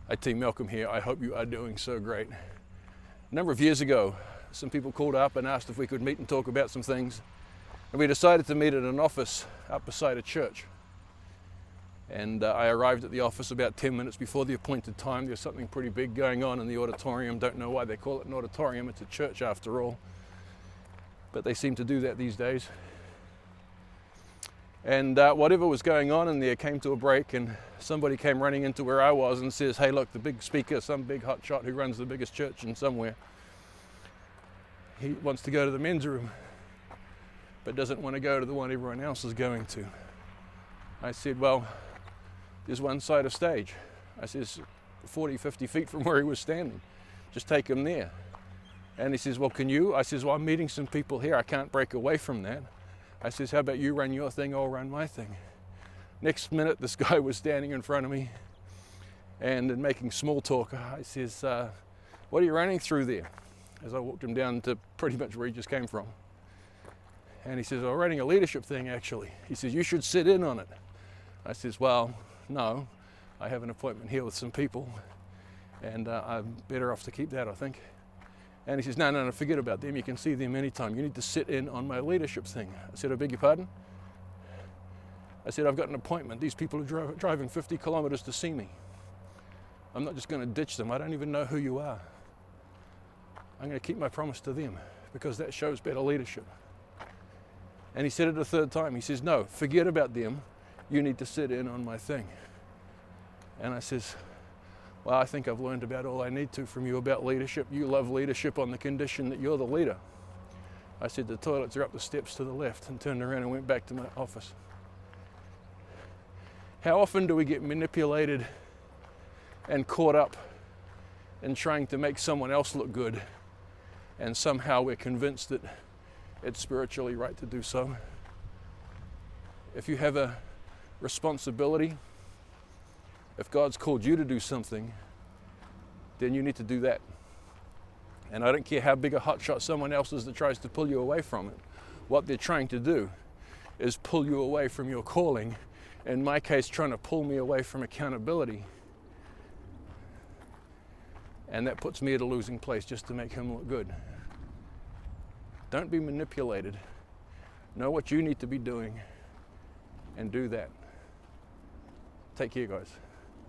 Hi Team Malcolm here. I hope you are doing so great. A number of years ago, some people called up and asked if we could meet and talk about some things. And we decided to meet at an office up beside a church. And I arrived at the office about 10 minutes before the appointed time. There's something pretty big going on in the auditorium. Don't know why they call it an auditorium. It's a church after all. But they seem to do that these days. And whatever was going on in there came to a break, and somebody came running into where I was and says, hey look, the big speaker, some big hotshot who runs the biggest church in somewhere, he wants to go to the men's room but doesn't want to go to the one everyone else is going to. I said, well, there's one side of stage. I says 40, 50 feet from where he was standing. Just take him there. And he says, well, can you? I says, well, I'm meeting some people here. I can't break away from that. I says, how about you run your thing, I'll run my thing. Next minute, this guy was standing in front of me and making small talk. I says, what are you running through there? As I walked him down to pretty much where he just came from. And he says, I'm running a leadership thing, actually. He says, you should sit in on it. I says, well, no, I have an appointment here with some people, and I'm better off to keep that, I think. And he says, no, forget about them. You can see them anytime. You need to sit in on my leadership thing. I said, I beg your pardon? I said, I've got an appointment. These people are driving 50 kilometers to see me. I'm not just going to ditch them. I don't even know who you are. I'm going to keep my promise to them because that shows better leadership. And he said it a third time. He says, no, forget about them. You need to sit in on my thing. And I says, well, I think I've learned about all I need to from you about leadership. You love leadership on the condition that you're the leader. I said, the toilets are up the steps to the left, and turned around and went back to my office. How often do we get manipulated and caught up in trying to make someone else look good, and somehow we're convinced that it's spiritually right to do so? If you have a responsibility, if God's called you to do something, then you need to do that. And I don't care how big a hotshot someone else is that tries to pull you away from it. What they're trying to do is pull you away from your calling. In my case, trying to pull me away from accountability. And that puts me at a losing place just to make him look good. Don't be manipulated. Know what you need to be doing and do that. Take care, guys.